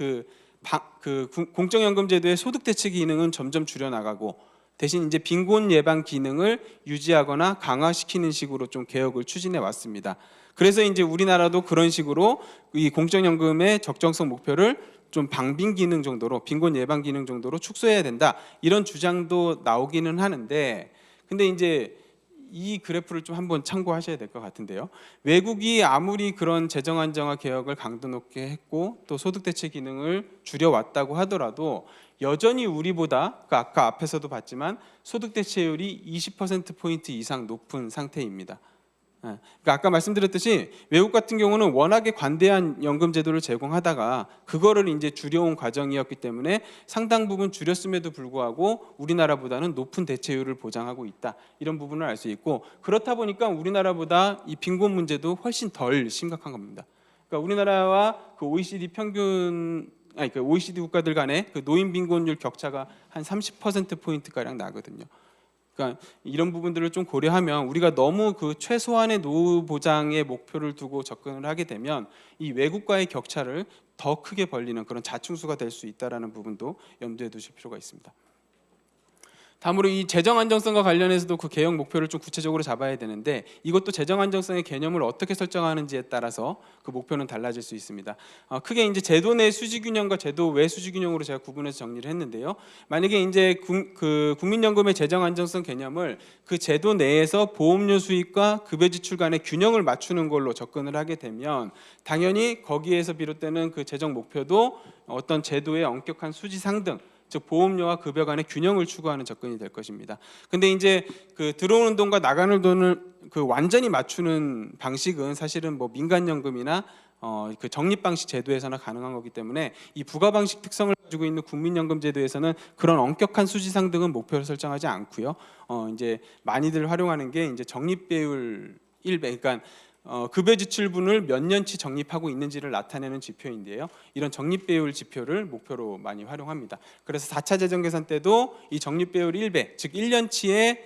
공적연금제도의 소득 대체 기능은 점점 줄여 나가고, 대신 이제 빈곤 예방 기능을 유지하거나 강화시키는 식으로 좀 개혁을 추진해 왔습니다. 그래서 이제 우리나라도 그런 식으로 이 공적연금의 적정성 목표를 좀 방빈 기능 정도로, 빈곤 예방 기능 정도로 축소해야 된다, 이런 주장도 나오기는 하는데, 근데 이제 이 그래프를 좀 한번 참고하셔야 될 것 같은데요. 외국이 아무리 그런 재정 안정화 개혁을 강도 높게 했고 또 소득 대체 기능을 줄여왔다고 하더라도 여전히 우리보다 아까 앞에서도 봤지만 소득 대체율이 20%포인트 이상 높은 상태입니다. 그러니까 아까 말씀드렸듯이 외국 같은 경우는 워낙에 관대한 연금 제도를 제공하다가 그거를 이제 줄여온 과정이었기 때문에 상당 부분 줄였음에도 불구하고 우리나라보다는 높은 대체율을 보장하고 있다, 이런 부분을 알 수 있고, 그렇다 보니까 우리나라보다 이 빈곤 문제도 훨씬 덜 심각한 겁니다. 그러니까 우리나라와 그 OECD OECD 국가들 간의 그 노인 빈곤율 격차가 한 30%포인트 가량 나거든요. 그러니까 이런 부분들을 좀 고려하면 우리가 너무 그 최소한의 노후 보장의 목표를 두고 접근을 하게 되면 이 외국과의 격차를 더 크게 벌리는 그런 자충수가 될 수 있다라는 부분도 염두에 두실 필요가 있습니다. 다음으로 이 재정 안정성과 관련해서도 그 개혁 목표를 좀 구체적으로 잡아야 되는데, 이것도 재정 안정성의 개념을 어떻게 설정하는지에 따라서 그 목표는 달라질 수 있습니다. 크게 이제 제도 내 수지 균형과 제도 외 수지 균형으로 제가 구분해서 정리를 했는데요. 만약에 이제 그 국민연금의 재정 안정성 개념을 그 제도 내에서 보험료 수익과 급여 지출 간의 균형을 맞추는 걸로 접근을 하게 되면 당연히 거기에서 비롯되는 그 재정 목표도 어떤 제도의 엄격한 수지 상등, 즉 보험료와 급여 간의 균형을 추구하는 접근이 될 것입니다. 근데 이제 그 들어오는 돈과 나가는 돈을 그 완전히 맞추는 방식은 사실은 뭐 민간연금이나 그 적립 방식 제도에서나 가능한 거기 때문에 이 부가 방식 특성을 가지고 있는 국민연금 제도에서는 그런 엄격한 수지 상등은 목표를 설정하지 않고요. 이제 많이들 활용하는 게 이제 적립 배율 1배, 그러니까 급여 지출분을 몇 년치 적립하고 있는지를 나타내는 지표인데요. 이런 적립 배율 지표를 목표로 많이 활용합니다. 그래서 4차 재정 계산 때도 이 적립 배율 1배, 즉 1년치의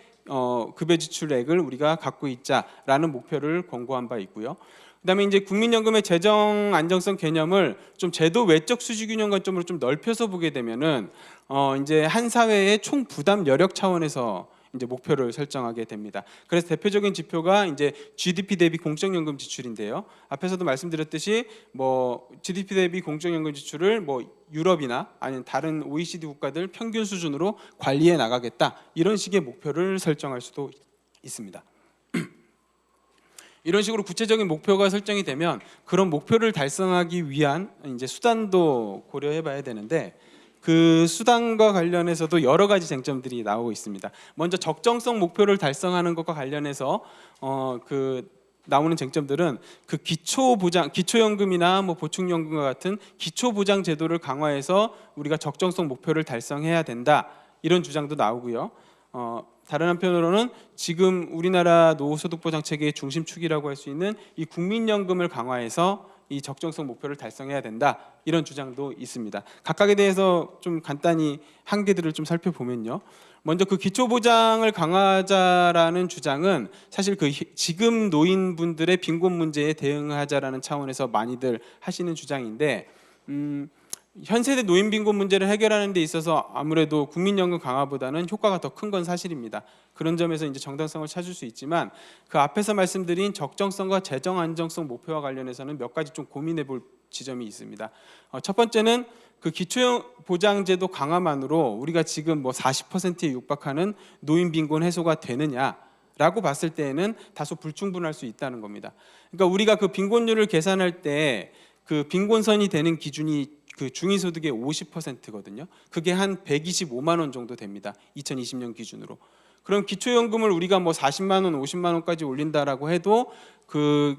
급여 지출액을 우리가 갖고 있자라는 목표를 권고한 바 있고요. 그다음에 이제 국민연금의 재정 안정성 개념을 좀 제도 외적 수지 균형 관점으로 좀 넓혀서 보게 되면은 이제 한 사회의 총 부담 여력 차원에서 이제 목표를 설정하게 됩니다. 그래서 대표적인 지표가 이제 GDP 대비 공적연금 지출인데요. 앞에서도 말씀드렸듯이 뭐 GDP 대비 공적연금 지출을 뭐 유럽이나 아니면 다른 OECD 국가들 평균 수준으로 관리해 나가겠다, 이런 식의 목표를 설정할 수도 있습니다. 이런 식으로 구체적인 목표가 설정이 되면 그런 목표를 달성하기 위한 이제 수단도 고려해봐야 되는데, 그 수단과 관련해서도 여러 가지 쟁점들이 나오고 있습니다. 먼저 적정성 목표를 달성하는 것과 관련해서 그 나오는 쟁점들은 그 기초연금이나 뭐 보충연금과 같은 기초보장 제도를 강화해서 우리가 적정성 목표를 달성해야 된다, 이런 주장도 나오고요. 다른 한편으로는 지금 우리나라 노후소득보장 체계의 중심축이라고 할 수 있는 이 국민연금을 강화해서 이 적정성 목표를 달성해야 된다, 이런 주장도 있습니다. 각각에 대해서 좀 간단히 한계들을 좀 살펴보면요. 먼저 그 기초보장을 강화하자라는 주장은 사실 그 지금 노인분들의 빈곤 문제에 대응하자라는 차원에서 많이들 하시는 주장인데, 현 세대 노인 빈곤 문제를 해결하는 데 있어서 아무래도 국민연금 강화보다는 효과가 더 큰 건 사실입니다. 그런 점에서 이제 정당성을 찾을 수 있지만, 그 앞에서 말씀드린 적정성과 재정 안정성 목표와 관련해서는 몇 가지 좀 고민해 볼 지점이 있습니다. 첫 번째는 그 기초보장제도 강화만으로 우리가 지금 뭐 40%에 육박하는 노인 빈곤 해소가 되느냐라고 봤을 때에는 다소 불충분할 수 있다는 겁니다. 그러니까 우리가 그 빈곤율을 계산할 때 그 빈곤선이 되는 기준이 그 중위소득의 50%거든요. 그게 한 125만 원 정도 됩니다. 2020년 기준으로. 그럼 기초연금을 우리가 뭐 40만 원, 50만 원까지 올린다라고 해도 그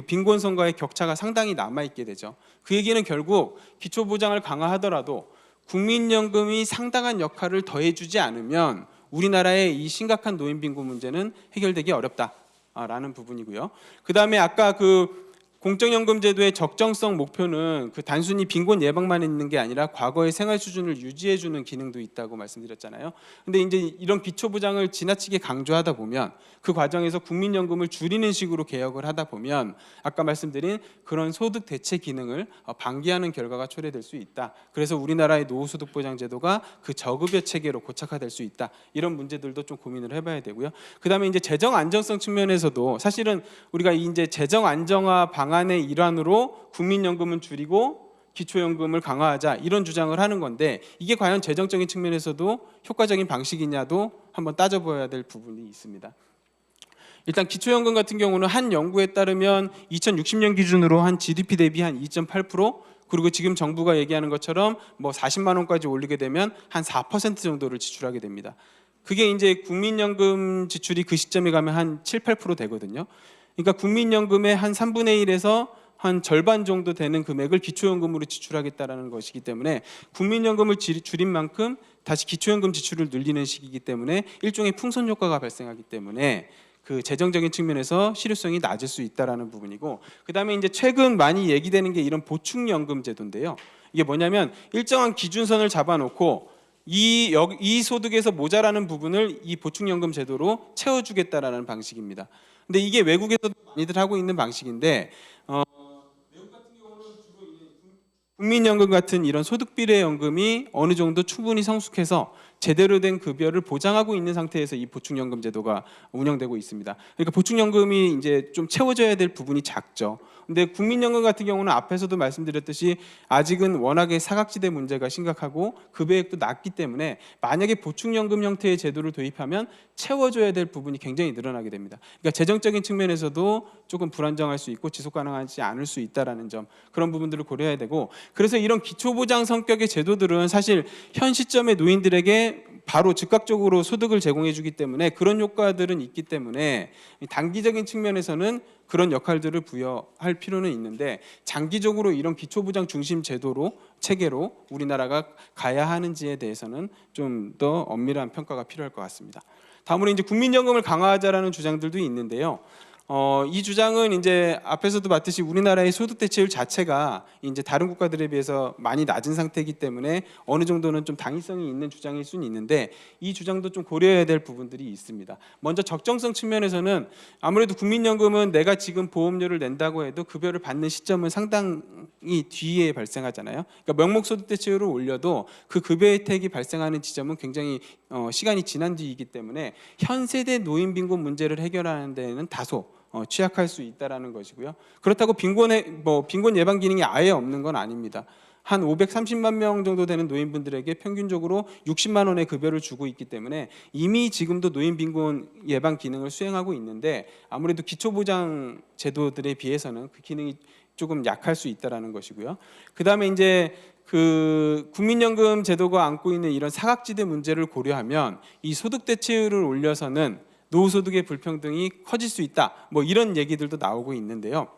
빈곤선과의 격차가 상당히 남아 있게 되죠. 그 얘기는 결국 기초보장을 강화하더라도 국민연금이 상당한 역할을 더해주지 않으면 우리나라의 이 심각한 노인 빈곤 문제는 해결되기 어렵다라는 부분이고요. 그 다음에 아까 그 공적연금 제도의 적정성 목표는 그 단순히 빈곤 예방만 있는 게 아니라 과거의 생활 수준을 유지해 주는 기능도 있다고 말씀드렸잖아요. 근데 이제 이런 기초보장을 지나치게 강조하다 보면 그 과정에서 국민연금을 줄이는 식으로 개혁을 하다 보면 아까 말씀드린 그런 소득 대체 기능을 방기하는 결과가 초래될 수 있다. 그래서 우리나라의 노후소득보장 제도가 그 저급여 체계로 고착화될 수 있다. 이런 문제들도 좀 고민을 해봐야 되고요. 그다음에 이제 재정 안정성 측면에서도 사실은 우리가 이제 재정 안정화 방안의 일환으로 국민연금은 줄이고 기초연금을 강화하자, 이런 주장을 하는 건데, 이게 과연 재정적인 측면에서도 효과적인 방식이냐도 한번 따져봐야 될 부분이 있습니다. 일단 기초연금 같은 경우는 한 연구에 따르면 2060년 기준으로 한 GDP 대비 한 2.8%, 그리고 지금 정부가 얘기하는 것처럼 뭐 40만 원까지 올리게 되면 한 4% 정도를 지출하게 됩니다. 그게 이제 국민연금 지출이 그 시점에 가면 한 7, 8% 되거든요. 그러니까 국민연금의 한 3분의 1에서 한 절반 정도 되는 금액을 기초연금으로 지출하겠다라는 것이기 때문에 국민연금을 줄인 만큼 다시 기초연금 지출을 늘리는 시기이기 때문에 일종의 풍선 효과가 발생하기 때문에 그 재정적인 측면에서 실효성이 낮을 수 있다라는 부분이고, 그다음에 이제 최근 많이 얘기되는 게 이런 보충연금 제도인데요. 이게 뭐냐면 일정한 기준선을 잡아놓고 이 소득에서 모자라는 부분을 이 보충연금 제도로 채워주겠다라는 방식입니다. 근데 이게 외국에서도 많이들 하고 있는 방식인데, 외국 같은 경우는 주로 국민연금 같은 이런 소득비례연금이 어느 정도 충분히 성숙해서 제대로 된 급여를 보장하고 있는 상태에서 이 보충연금 제도가 운영되고 있습니다. 그러니까 보충연금이 이제 좀 채워져야 될 부분이 작죠. 근데 국민연금 같은 경우는 앞에서도 말씀드렸듯이 아직은 워낙에 사각지대 문제가 심각하고 급여액도 낮기 때문에 만약에 보충연금 형태의 제도를 도입하면 채워줘야 될 부분이 굉장히 늘어나게 됩니다. 그러니까 재정적인 측면에서도 조금 불안정할 수 있고 지속 가능하지 않을 수 있다라는 점, 그런 부분들을 고려해야 되고, 그래서 이런 기초보장 성격의 제도들은 사실 현 시점의 노인들에게 바로 즉각적으로 소득을 제공해 주기 때문에 그런 효과들은 있기 때문에 단기적인 측면에서는 그런 역할들을 부여할 필요는 있는데, 장기적으로 이런 기초보장 중심 체계로 우리나라가 가야 하는지에 대해서는 좀 더 엄밀한 평가가 필요할 것 같습니다. 다음으로 이제 국민연금을 강화하자라는 주장들도 있는데요. 이 주장은 이제 앞에서도 봤듯이 우리나라의 소득 대체율 자체가 이제 다른 국가들에 비해서 많이 낮은 상태이기 때문에 어느 정도는 좀 당위성이 있는 주장일 수는 있는데, 이 주장도 좀 고려해야 될 부분들이 있습니다. 먼저 적정성 측면에서는 아무래도 국민연금은 내가 지금 보험료를 낸다고 해도 급여를 받는 시점은 상당히 뒤에 발생하잖아요. 그러니까 명목 소득 대체율을 올려도 그 급여 혜택이 발생하는 지점은 굉장히 시간이 지난 뒤이기 때문에 현 세대 노인 빈곤 문제를 해결하는 데는 다소 취약할 수 있다라는 것이고요. 그렇다고 빈곤 예방 기능이 아예 없는 건 아닙니다. 한 530만 명 정도 되는 노인분들에게 평균적으로 60만 원의 급여를 주고 있기 때문에 이미 지금도 노인 빈곤 예방 기능을 수행하고 있는데, 아무래도 기초보장 제도들에 비해서는 그 기능이 조금 약할 수 있다라는 것이고요. 그다음에 이제 그 국민연금 제도가 안고 있는 이런 사각지대 문제를 고려하면 이 소득 대체율을 올려서는 노후소득의 불평등이 커질 수 있다, 뭐 이런 얘기들도 나오고 있는데요.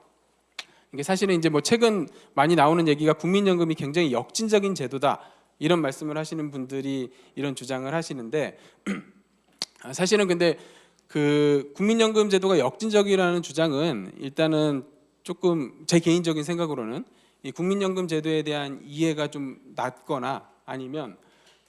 이게 사실은 이제 뭐 최근 많이 나오는 얘기가 국민연금이 굉장히 역진적인 제도다, 이런 말씀을 하시는 분들이 이런 주장을 하시는데 사실은 근데 그 국민연금 제도가 역진적이라는 주장은 일단은 조금 제 개인적인 생각으로는 이 국민연금 제도에 대한 이해가 좀 낮거나 아니면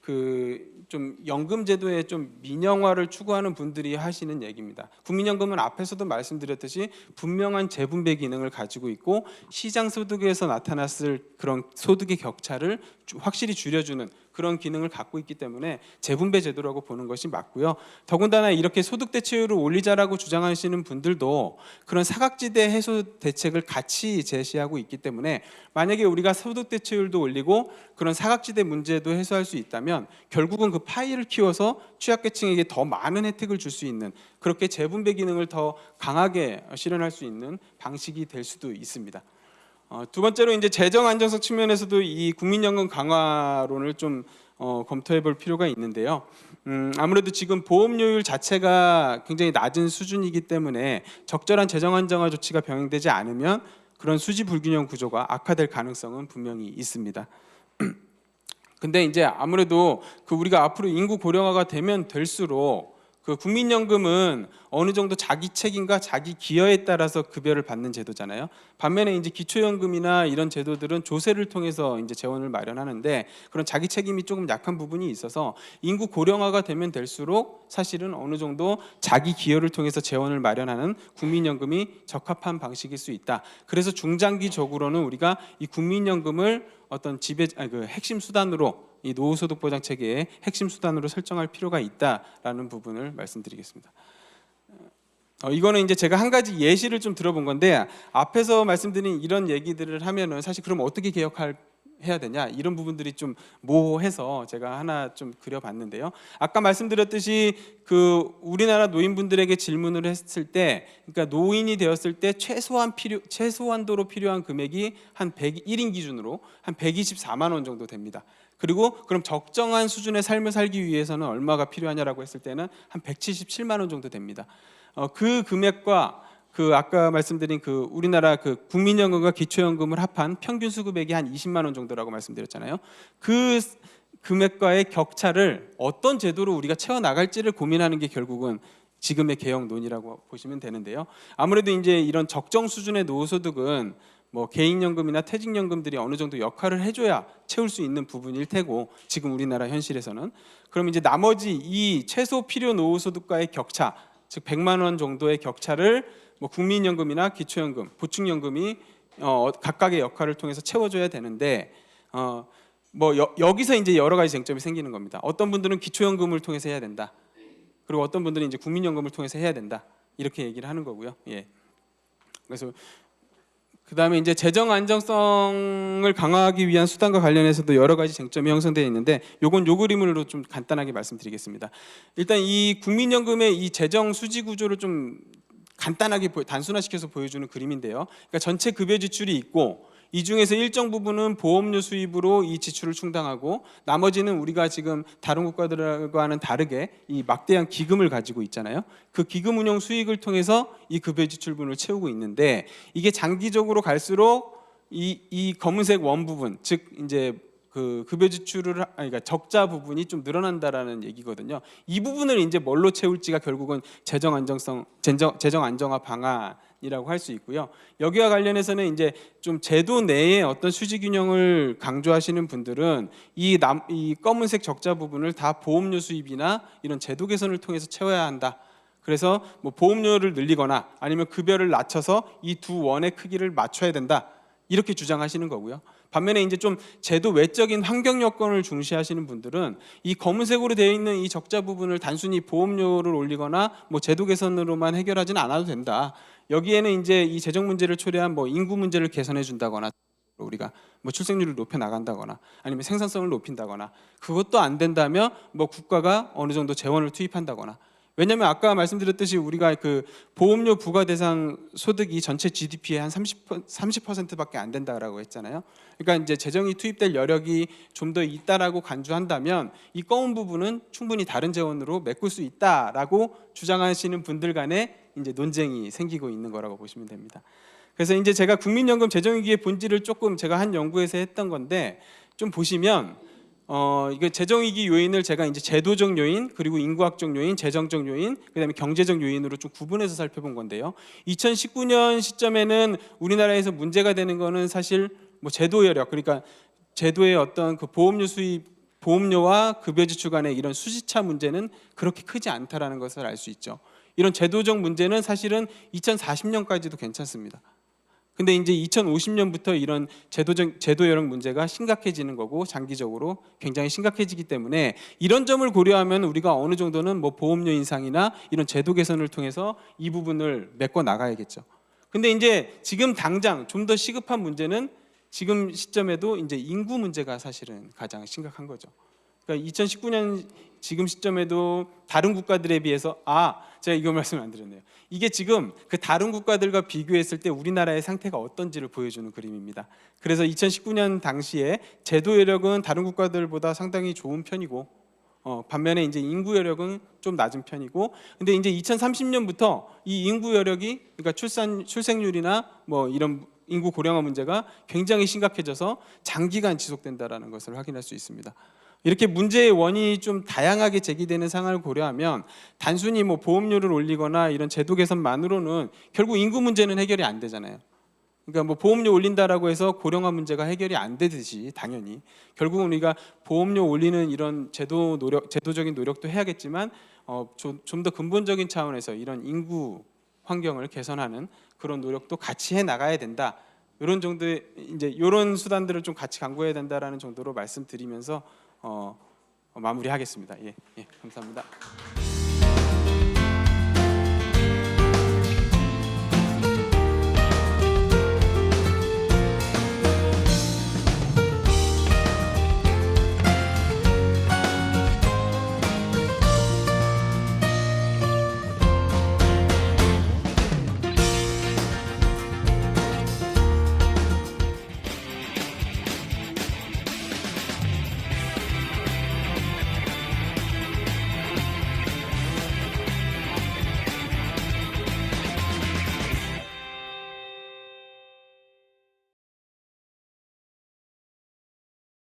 그 좀 연금 제도의 좀 민영화를 추구하는 분들이 하시는 얘기입니다. 국민연금은 앞에서도 말씀드렸듯이 분명한 재분배 기능을 가지고 있고 시장 소득에서 나타났을 그런 소득의 격차를 확실히 줄여주는 그런 기능을 갖고 있기 때문에 재분배 제도라고 보는 것이 맞고요. 더군다나 이렇게 소득 대체율을 올리자라고 주장하시는 분들도 그런 사각지대 해소 대책을 같이 제시하고 있기 때문에 만약에 우리가 소득 대체율도 올리고 그런 사각지대 문제도 해소할 수 있다면 결국은 그 파이를 키워서 취약계층에게 더 많은 혜택을 줄 수 있는 그렇게 재분배 기능을 더 강하게 실현할 수 있는 방식이 될 수도 있습니다. 두 번째로 이제 재정 안정성 측면에서도 이 국민연금 강화론을 좀 검토해볼 필요가 있는데요. 아무래도 지금 보험료율 자체가 굉장히 낮은 수준이기 때문에 적절한 재정 안정화 조치가 병행되지 않으면 그런 수지 불균형 구조가 악화될 가능성은 분명히 있습니다. 근데 이제 아무래도 그 우리가 앞으로 인구 고령화가 되면 될수록 그 국민연금은 어느 정도 자기 책임과 자기 기여에 따라서 급여를 받는 제도잖아요. 반면에 이제 기초연금이나 이런 제도들은 조세를 통해서 이제 재원을 마련하는데 그런 자기 책임이 조금 약한 부분이 있어서 인구 고령화가 되면 될수록 사실은 어느 정도 자기 기여를 통해서 재원을 마련하는 국민연금이 적합한 방식일 수 있다. 그래서 중장기적으로는 우리가 이 국민연금을 어떤 그 핵심 수단으로 이 노후소득보장 체계의 핵심 수단으로 설정할 필요가 있다라는 부분을 말씀드리겠습니다. 이거는 이제 제가 한 가지 예시를 좀 들어본 건데 앞에서 말씀드린 이런 얘기들을 하면은 사실 그럼 어떻게 해야 되냐 이런 부분들이 좀 모호해서 제가 하나 좀 그려봤는데요. 아까 말씀드렸듯이 그 우리나라 노인분들에게 질문을 했을 때, 그러니까 노인이 되었을 때 최소한도로 필요한 금액이 한 101인 기준으로 한 124만 원 정도 됩니다. 그리고 그럼 적정한 수준의 삶을 살기 위해서는 얼마가 필요하냐라고 했을 때는 한 177만 원 정도 됩니다. 그 금액과 그 아까 말씀드린 그 우리나라 그 국민연금과 기초연금을 합한 평균 수급액이 한 20만 원 정도라고 말씀드렸잖아요. 그 금액과의 격차를 어떤 제도로 우리가 채워 나갈지를 고민하는 게 결국은 지금의 개혁론이라고 보시면 되는데요. 아무래도 이제 이런 적정 수준의 노후소득은 뭐 개인연금이나 퇴직연금들이 어느 정도 역할을 해줘야 채울 수 있는 부분일 테고 지금 우리나라 현실에서는 그럼 이제 나머지 이 최소 필요 노후소득과의 격차, 즉 100만 원 정도의 격차를 뭐 국민연금이나 기초연금, 보충연금이 각각의 역할을 통해서 채워줘야 되는데 여기서 이제 여러 가지 쟁점이 생기는 겁니다. 어떤 분들은 기초연금을 통해서 해야 된다. 그리고 어떤 분들은 이제 국민연금을 통해서 해야 된다. 이렇게 얘기를 하는 거고요. 예. 그래서 그다음에 이제 재정 안정성을 강화하기 위한 수단과 관련해서도 여러 가지 쟁점이 형성되어 있는데 요건 요 그림으로 좀 간단하게 말씀드리겠습니다. 일단 이 국민연금의 이 재정 수지 구조를 좀 간단하게 단순화시켜서 보여주는 그림인데요. 그러니까 전체 급여 지출이 있고 이 중에서 일정 부분은 보험료 수입으로 이 지출을 충당하고 나머지는 우리가 지금 다른 국가들과는 다르게 이 막대한 기금을 가지고 있잖아요. 그 기금 운용 수익을 통해서 이 급여 지출분을 채우고 있는데 이게 장기적으로 갈수록 이 검은색 원 부분, 즉 이제 그 급여 지출을 그러니까 적자 부분이 좀 늘어난다라는 얘기거든요. 이 부분을 이제 뭘로 채울지가 결국은 재정 안정화 방안이라고 할 수 있고요. 여기와 관련해서는 이제 좀 제도 내에 어떤 수지 균형을 강조하시는 분들은 이 검은색 적자 부분을 다 보험료 수입이나 이런 제도 개선을 통해서 채워야 한다. 그래서 뭐 보험료를 늘리거나 아니면 급여를 낮춰서 이 두 원의 크기를 맞춰야 된다. 이렇게 주장하시는 거고요. 반면에 이제 좀 제도 외적인 환경 여건을 중시하시는 분들은 이 검은색으로 되어 있는 이 적자 부분을 단순히 보험료를 올리거나 뭐 제도 개선으로만 해결하지는 않아도 된다. 여기에는 이제 이 재정 문제를 초래한 뭐 인구 문제를 개선해 준다거나 우리가 뭐 출생률을 높여 나간다거나 아니면 생산성을 높인다거나 그것도 안 된다면 뭐 국가가 어느 정도 재원을 투입한다거나 왜냐하면 아까 말씀드렸듯이 우리가 그 보험료 부과 대상 소득이 전체 GDP의 한 30%밖에 안 된다라고 했잖아요. 그러니까 이제 재정이 투입될 여력이 좀 더 있다라고 간주한다면 이 검은 부분은 충분히 다른 재원으로 메꿀 수 있다라고 주장하시는 분들 간에 이제 논쟁이 생기고 있는 거라고 보시면 됩니다. 그래서 이제 제가 국민연금 재정위기의 본질을 조금 제가 한 연구에서 했던 건데 좀 보시면 이거 재정위기 요인을 제가 이제 제도적 요인, 그리고 인구학적 요인, 재정적 요인, 그다음에 경제적 요인으로 좀 구분해서 살펴본 건데요. 2019년 시점에는 우리나라에서 문제가 되는 거는 사실 뭐 제도 여력, 그러니까 제도의 어떤 그 보험료 수입, 보험료와 급여 지출 간의 이런 수지차 문제는 그렇게 크지 않다라는 것을 알 수 있죠. 이런 제도적 문제는 사실은 2040년까지도 괜찮습니다. 근데 이제 2050년부터 이런 제도 여력 문제가 심각해지는 거고 장기적으로 굉장히 심각해지기 때문에 이런 점을 고려하면 우리가 어느 정도는 뭐 보험료 인상이나 이런 제도 개선을 통해서 이 부분을 메꿔 나가야겠죠. 근데 이제 지금 당장 좀 더 시급한 문제는 지금 시점에도 이제 인구 문제가 사실은 가장 심각한 거죠. 그러니까 2019년 지금 시점에도 다른 국가들에 비해서 제가 이거 말씀 안 드렸네요. 이게 지금 그 다른 국가들과 비교했을 때 우리나라의 상태가 어떤지를 보여주는 그림입니다. 그래서 2019년 당시에 제도 여력은 다른 국가들보다 상당히 좋은 편이고 반면에 이제 인구 여력은 좀 낮은 편이고, 근데 이제 2030년부터 이 인구 여력이 그러니까 출생률이나 뭐 이런 인구 고령화 문제가 굉장히 심각해져서 장기간 지속된다라는 것을 확인할 수 있습니다. 이렇게 문제의 원인이 좀 다양하게 제기되는 상황을 고려하면 단순히 뭐 보험료를 올리거나 이런 제도 개선만으로는 결국 인구 문제는 해결이 안 되잖아요. 그러니까 뭐 보험료 올린다라고 해서 고령화 문제가 해결이 안 되듯이 당연히 결국은 우리가 보험료 올리는 이런 제도적인 노력도 해야겠지만 좀 더 근본적인 차원에서 이런 인구 환경을 개선하는 그런 노력도 같이 해 나가야 된다. 이런 정도의 이제 이런 수단들을 좀 같이 강구해야 된다라는 정도로 말씀드리면서 마무리하겠습니다. 예, 감사합니다.